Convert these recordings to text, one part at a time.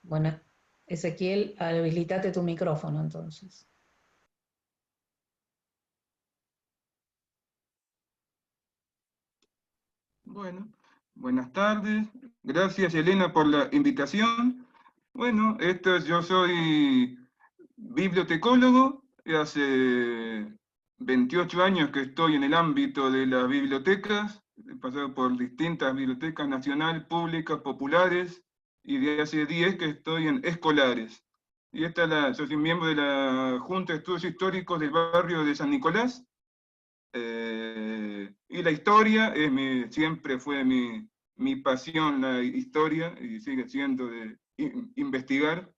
Bueno, Ezequiel, habilitate tu micrófono entonces. Bueno, buenas tardes. Gracias, Elena, por la invitación. Bueno, yo soy bibliotecólogo. Hace 28 años que estoy en el ámbito de las bibliotecas. He pasado por distintas bibliotecas nacionales, públicas, populares, y de hace 10 que estoy en escolares. Y yo soy miembro de la Junta de Estudios Históricos del barrio de San Nicolás. Y la historia siempre fue mi pasión, la historia, y sigue siendo de investigar.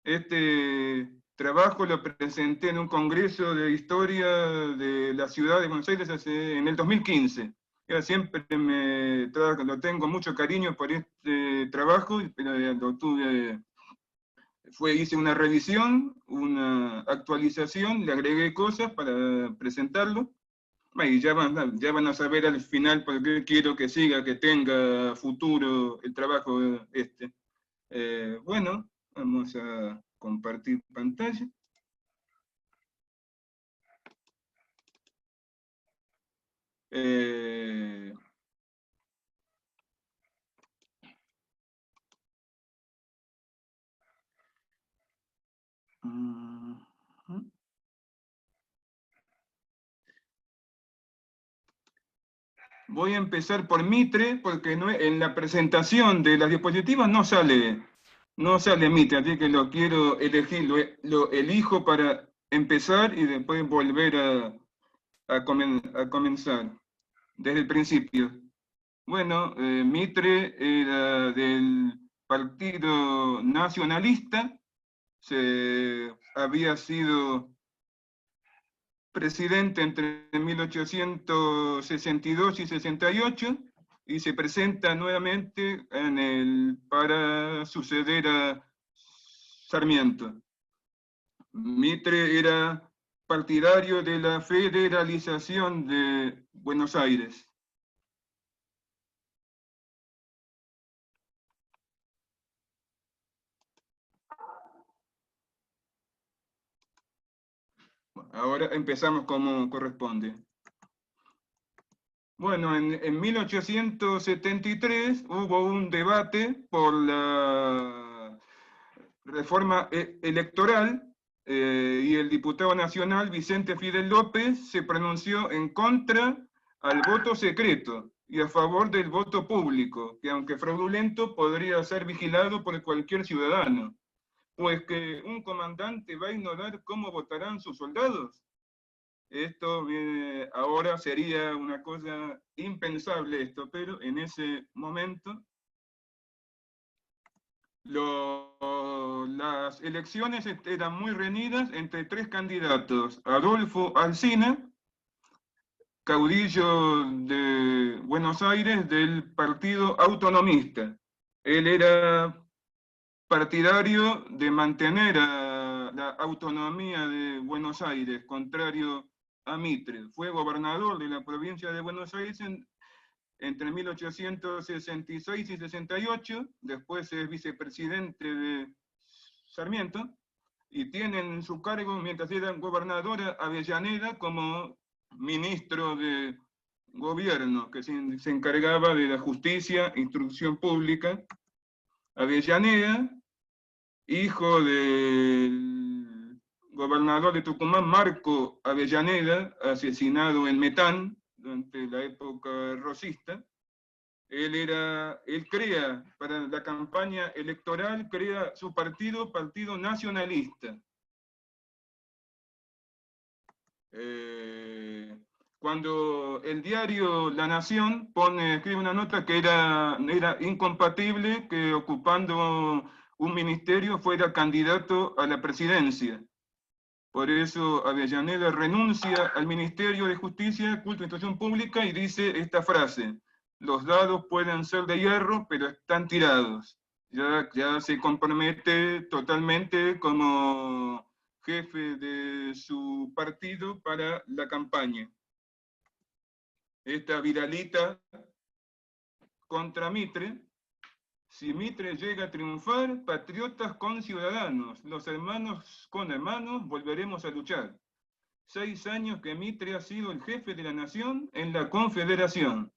Este trabajo lo presenté en un congreso de historia de la ciudad de Buenos Aires en el 2015. Siempre lo tengo mucho cariño por este trabajo, pero hice una revisión, una actualización, le agregué cosas para presentarlo. Y ya van a saber al final por qué quiero que siga, que tenga futuro el trabajo este. Bueno, vamos a compartir pantalla. Eh, Voy a empezar por Mitre, porque en la presentación de las diapositivas no sale Mitre, así que lo quiero elegir, lo elijo para empezar y después volver a comenzar desde el principio. Bueno, Mitre era del Partido Nacionalista, había sido presidente entre 1862 y 68 y se presenta nuevamente para suceder a Sarmiento. Mitre era partidario de la federalización de Buenos Aires. Ahora empezamos como corresponde. Bueno, en 1873 hubo un debate por la reforma electoral y el diputado nacional Vicente Fidel López se pronunció en contra al voto secreto y a favor del voto público, que aunque fraudulento podría ser vigilado por cualquier ciudadano. Pues que un comandante va a ignorar cómo votarán sus soldados. Esto ahora sería una cosa impensable esto, pero en ese momento las elecciones eran muy reñidas entre tres candidatos: Adolfo Alsina, caudillo de Buenos Aires del Partido Autonomista. Él era partidario de mantener la autonomía de Buenos Aires, contrario a Mitre. Fue gobernador de la provincia de Buenos Aires entre 1866 y 68, después es vicepresidente de Sarmiento, y tiene en su cargo, mientras era gobernadora, Avellaneda como ministro de gobierno, que se encargaba de la justicia, instrucción pública. Avellaneda, hijo del gobernador de Tucumán, Marco Avellaneda, asesinado en Metán durante la época rosista. Él crea, para la campaña electoral, crea su Partido Nacionalista. Cuando el diario La Nación escribe una nota que era incompatible que ocupando un ministerio fuera candidato a la presidencia. Por eso Avellaneda renuncia al Ministerio de Justicia, Culto e Instrucción Pública y dice esta frase: los dados pueden ser de hierro, pero están tirados. Ya se compromete totalmente como jefe de su partido para la campaña. Esta viralita contra Mitre Si Mitre llega a triunfar, patriotas con ciudadanos, los hermanos con hermanos, volveremos a luchar. 6 años que Mitre ha sido el jefe de la nación en la Confederación.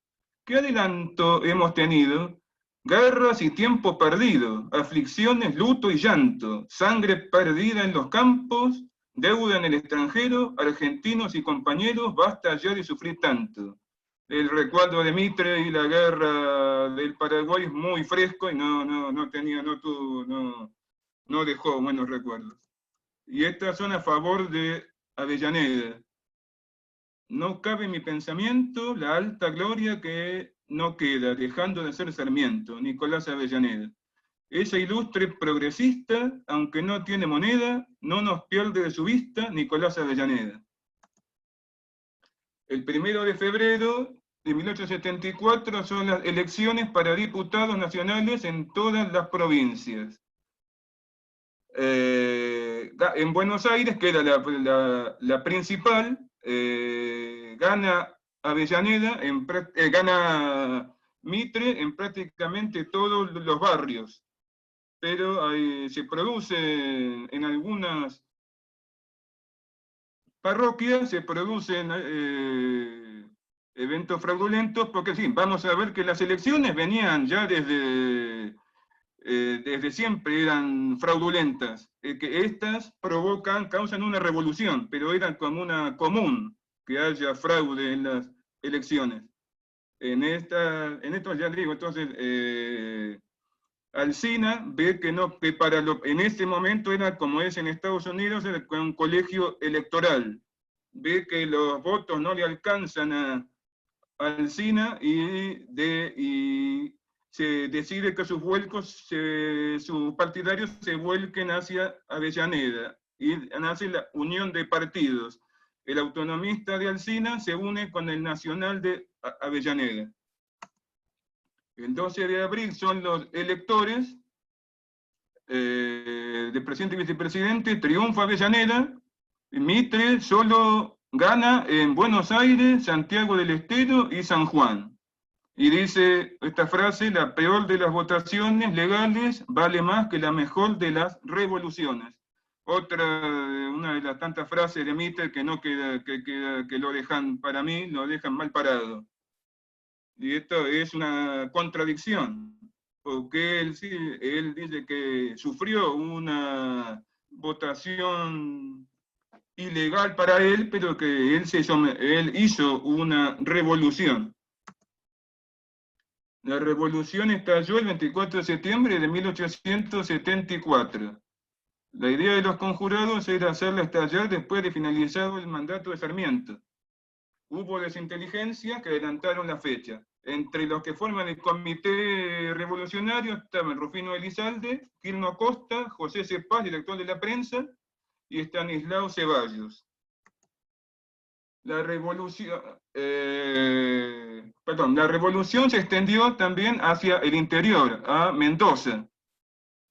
¿Qué adelanto hemos tenido? Guerras y tiempo perdido, aflicciones, luto y llanto, sangre perdida en los campos, deuda en el extranjero, argentinos y compañeros, basta ya de sufrir tanto. El recuerdo de Mitre y la guerra del Paraguay es muy fresco y no dejó buenos recuerdos. Y estas son a favor de Avellaneda. No cabe en mi pensamiento la alta gloria que no queda, dejando de ser Sarmiento, Nicolás Avellaneda. Ese ilustre progresista, aunque no tiene moneda, no nos pierde de su vista Nicolás Avellaneda. El 1 de febrero de 1874 son las elecciones para diputados nacionales en todas las provincias. En Buenos Aires, que era la principal, gana Avellaneda, gana Mitre en prácticamente todos los barrios, pero se produce en algunas parroquias, se producen eventos fraudulentos, porque sí, vamos a ver que las elecciones venían ya desde siempre, eran fraudulentas, que estas causan una revolución, pero eran como una común que haya fraude en las elecciones. En esto ya digo, entonces, Alsina ve que no, que en este momento era como es en Estados Unidos, era un colegio electoral. Ve que los votos no le alcanzan a Alsina y se decide que sus partidarios se vuelquen hacia Avellaneda y nace la unión de partidos. El autonomista de Alsina se une con el nacional de Avellaneda. El 12 de abril son los electores de presidente y vicepresidente, triunfa Avellaneda, Mitre solo gana en Buenos Aires, Santiago del Estero y San Juan. Y dice esta frase: la peor de las votaciones legales vale más que la mejor de las revoluciones. Una de las tantas frases de Mitre que no queda, que lo dejan, para mí, lo dejan mal parado. Y esto es una contradicción, porque él dice que sufrió una votación ilegal para él, pero que él hizo una revolución. La revolución estalló el 24 de septiembre de 1874. La idea de los conjurados era hacerla estallar después de finalizado el mandato de Sarmiento. Hubo desinteligencia que adelantaron la fecha. Entre los que forman el comité revolucionario estaban Rufino Elizalde, Quirno Costa, José Cepaz, director de la prensa, y Estanislao Ceballos. La revolución se extendió también hacia el interior, a Mendoza.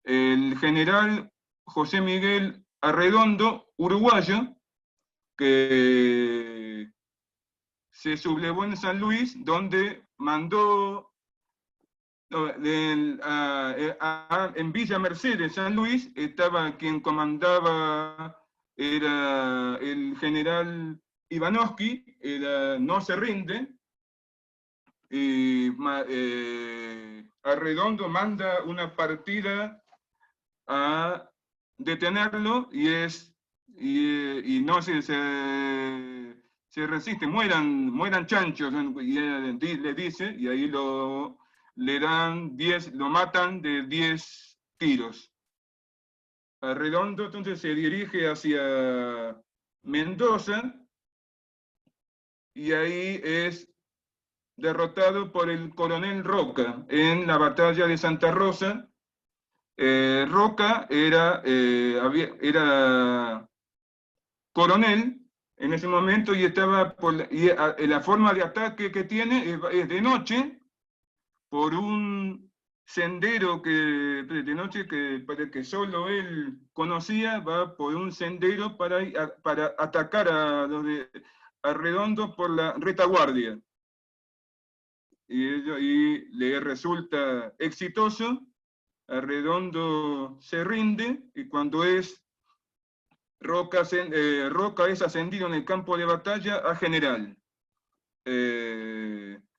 El general José Miguel Arredondo, uruguayo, que se sublevó en San Luis, donde mandó en Villa Mercedes, San Luis, estaba quien comandaba, era el general Ivanovsky, no se rinde, y Arredondo manda una partida a detenerlo y no se resiste, mueran chanchos, y le dice, y ahí lo matan de 10 tiros. Arredondo entonces se dirige hacia Mendoza y ahí es derrotado por el coronel Roca en la batalla de Santa Rosa. Roca era coronel en ese momento y estaba la forma de ataque que tiene es de noche, por un sendero de noche que solo él conocía, va por un sendero para atacar a los de Arredondo por la retaguardia. Y le resulta exitoso Arredondo se rinde, y cuando Roca es ascendido en el campo de batalla a general.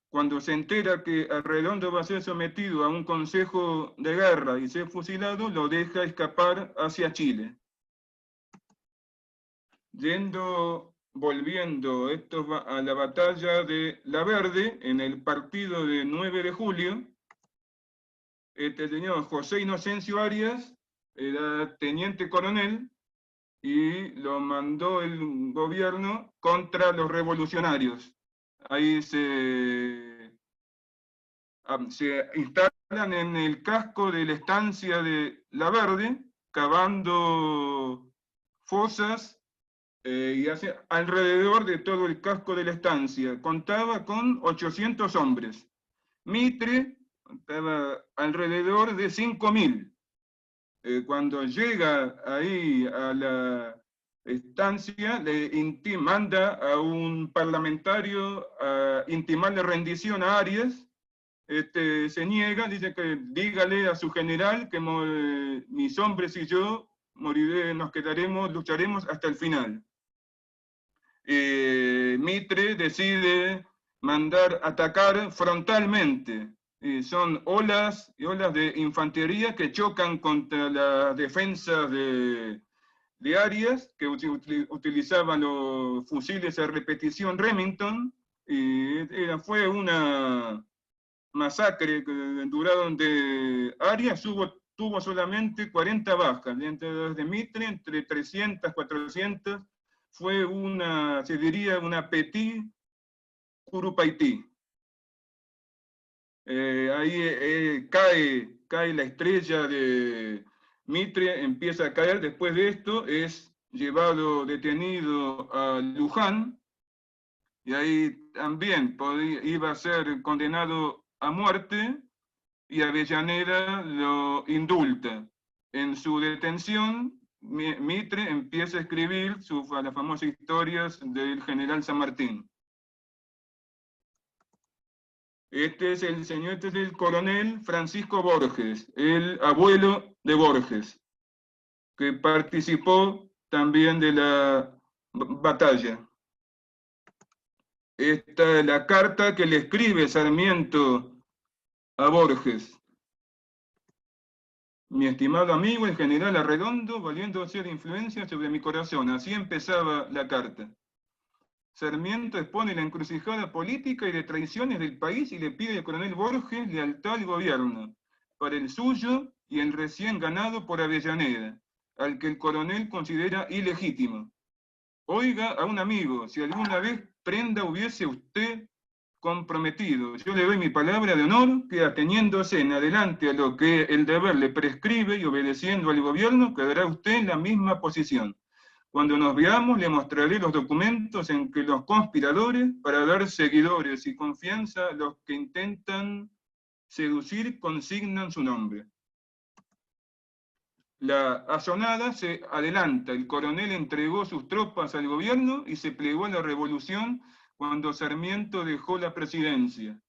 Cuando se entera que Arredondo va a ser sometido a un consejo de guerra y ser fusilado, lo deja escapar hacia Chile. Volviendo a la batalla de La Verde, en el partido de 9 de julio, este señor José Inocencio Arias era teniente coronel y lo mandó el gobierno contra los revolucionarios. Ahí se instalan en el casco de la estancia de La Verde, cavando fosas y hace alrededor de todo el casco de la estancia. Contaba con 800 hombres. Mitre contaba alrededor de 5.000. Cuando llega ahí a la estancia, manda a un parlamentario a intimarle rendición a Arias. Se niega, dice que dígale a su general que mis hombres y yo lucharemos hasta el final. Mitre decide mandar atacar frontalmente. Son olas y olas de infantería que chocan contra las defensas de Arias, que utilizaban los fusiles a repetición Remington, y fue una masacre que duraron de Arias, tuvo solamente 40 bajas, mientras de Mitre entre 300, 400, fue se diría una petit Curupaití. Ahí cae la estrella de Mitre, empieza a caer. Después de esto es llevado detenido a Luján, y ahí también iba a ser condenado a muerte, y Avellaneda lo indulta. En su detención, Mitre empieza a escribir las famosas historias del general San Martín. Este es el coronel Francisco Borges, el abuelo de Borges, que participó también de la batalla. Esta es la carta que le escribe Sarmiento a Borges. Mi estimado amigo, el general Arredondo, valiéndose de influencia sobre mi corazón. Así empezaba la carta. Sarmiento expone la encrucijada política y de traiciones del país y le pide al coronel Borges lealtad al gobierno, para el suyo y el recién ganado por Avellaneda, al que el coronel considera ilegítimo. Oiga a un amigo, si alguna vez prenda hubiese usted comprometido, yo le doy mi palabra de honor que ateniéndose en adelante a lo que el deber le prescribe y obedeciendo al gobierno, quedará usted en la misma posición. Cuando nos veamos, le mostraré los documentos en que los conspiradores, para dar seguidores y confianza a los que intentan seducir, consignan su nombre. La asonada se adelanta, el coronel entregó sus tropas al gobierno y se plegó a la revolución cuando Sarmiento dejó la presidencia.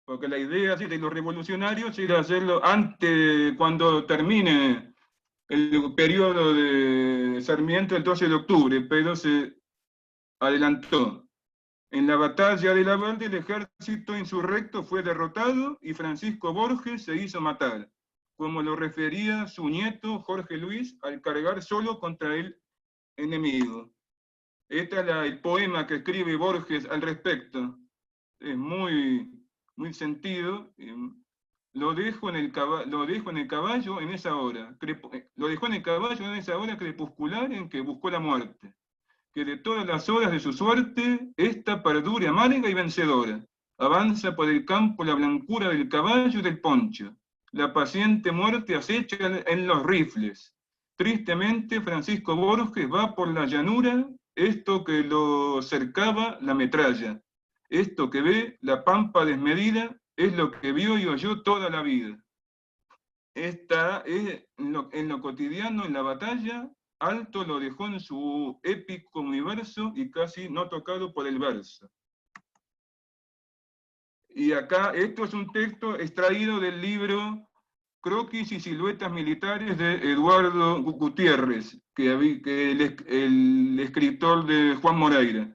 Porque la idea de los revolucionarios era hacerlo antes, cuando termine el periodo de Sarmiento, el 12 de octubre, pero se adelantó. En la batalla de La Verde, el ejército insurrecto fue derrotado y Francisco Borges se hizo matar, como lo refería su nieto Jorge Luis al cargar solo contra el enemigo. Este es el poema que escribe Borges al respecto. Es muy sentido. Lo dejó en el caballo en esa hora. Lo dejó en el caballo en esa hora crepuscular en que buscó la muerte. Que de todas las horas de su suerte, esta perdure amarga y vencedora. Avanza por el campo la blancura del caballo y del poncho. La paciente muerte acecha en los rifles. Tristemente, Francisco Borges va por la llanura, esto que lo cercaba la metralla. Esto que ve, la pampa desmedida, es lo que vio y oyó toda la vida. Esta es en lo cotidiano, en la batalla, alto lo dejó en su épico universo y casi no tocado por el verso. Y acá, esto es un texto extraído del libro croquis y siluetas militares de Eduardo Gutiérrez, el escritor de Juan Moreira.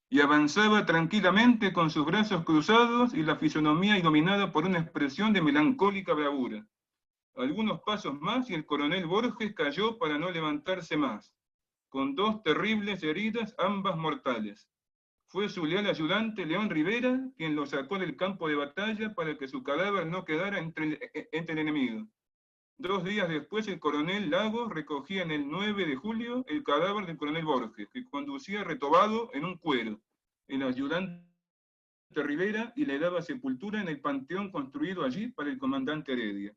Y avanzaba tranquilamente con sus brazos cruzados y la fisonomía iluminada por una expresión de melancólica bravura. Algunos pasos más y el coronel Borges cayó para no levantarse más, con 2 terribles heridas, ambas mortales. Fue su leal ayudante, León Rivera, quien lo sacó del campo de batalla para que su cadáver no quedara entre el enemigo. 2 días después, el coronel Lagos recogía en el 9 de julio el cadáver del coronel Borges, que conducía retobado en un cuero, el ayudante Rivera, y le daba sepultura en el panteón construido allí para el comandante Heredia.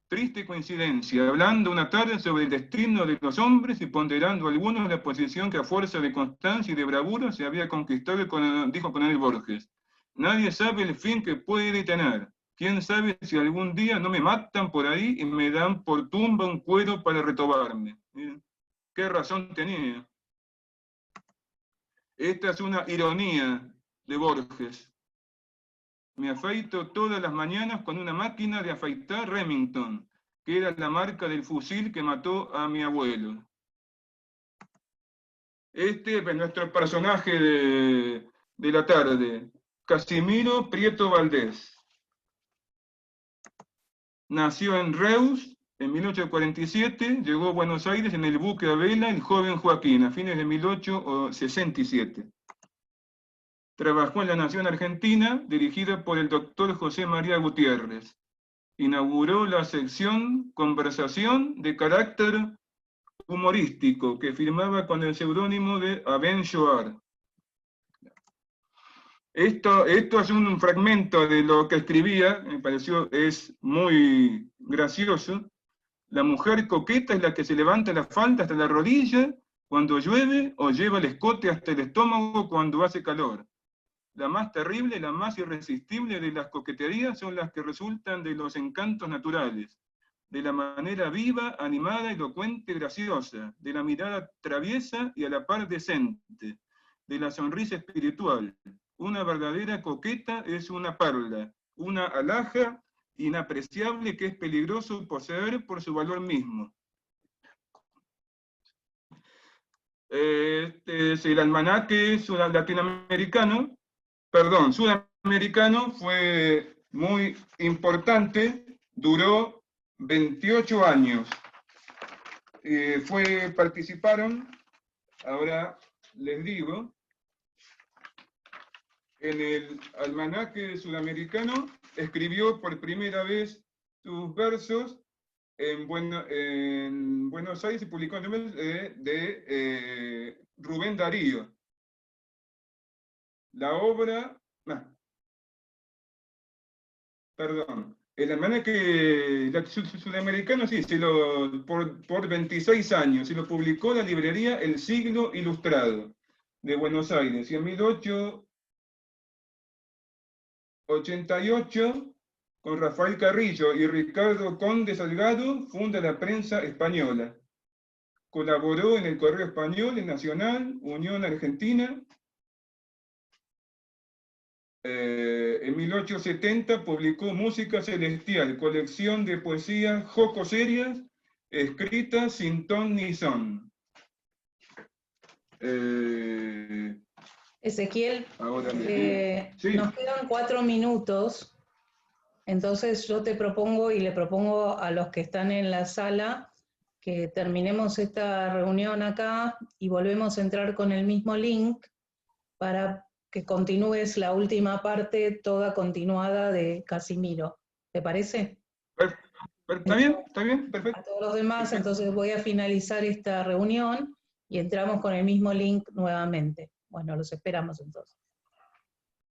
Triste coincidencia, hablando una tarde sobre el destino de los hombres y ponderando algunos la posición que a fuerza de constancia y de bravura se había conquistado, dijo coronel Borges. Nadie sabe el fin que puede tener. ¿Quién sabe si algún día no me matan por ahí y me dan por tumba un cuero para retobarme? ¿Qué razón tenía? Esta es una ironía de Borges. Me afeito todas las mañanas con una máquina de afeitar Remington, que era la marca del fusil que mató a mi abuelo. Este es nuestro personaje de la tarde, Casimiro Prieto Valdés. Nació en Reus en 1847, llegó a Buenos Aires en el buque a vela El Joven Joaquín, a fines de 1867. Trabajó en La Nación Argentina, dirigida por el doctor José María Gutiérrez. Inauguró la sección Conversación de carácter humorístico, que firmaba con el seudónimo de Aben Joar. Esto es un fragmento de lo que escribía, me pareció, es muy gracioso. La mujer coqueta es la que se levanta la falda hasta la rodilla cuando llueve o lleva el escote hasta el estómago cuando hace calor. La más terrible, la más irresistible de las coqueterías son las que resultan de los encantos naturales, de la manera viva, animada, elocuente, graciosa, de la mirada traviesa y a la par decente, de la sonrisa espiritual. Una verdadera coqueta es una perla, una alhaja inapreciable que es peligroso poseer por su valor mismo. Este es el almanaque sudamericano, fue muy importante, duró 28 años. Participaron, ahora les digo, en el almanaque sudamericano, escribió por primera vez sus versos en Buenos Aires y publicó de Rubén Darío. La obra, el almanaque sudamericano, sí, por 26 años, se lo publicó la librería El Siglo Ilustrado de Buenos Aires, y en 1888, con Rafael Carrillo y Ricardo Conde Salgado, funda la Prensa Española. Colaboró en el Correo Español, El Nacional, Unión Argentina. En 1870 publicó Música Celestial, colección de poesías jocoserias, escritas sin ton ni son. Ezequiel, sí. Nos quedan 4 minutos, entonces yo te propongo y le propongo a los que están en la sala que terminemos esta reunión acá y volvemos a entrar con el mismo link para que continúes la última parte toda continuada de Casimiro. ¿Te parece? Está bien, perfecto. A todos los demás, Perfecto. Entonces voy a finalizar esta reunión y entramos con el mismo link nuevamente. Bueno, los esperamos entonces.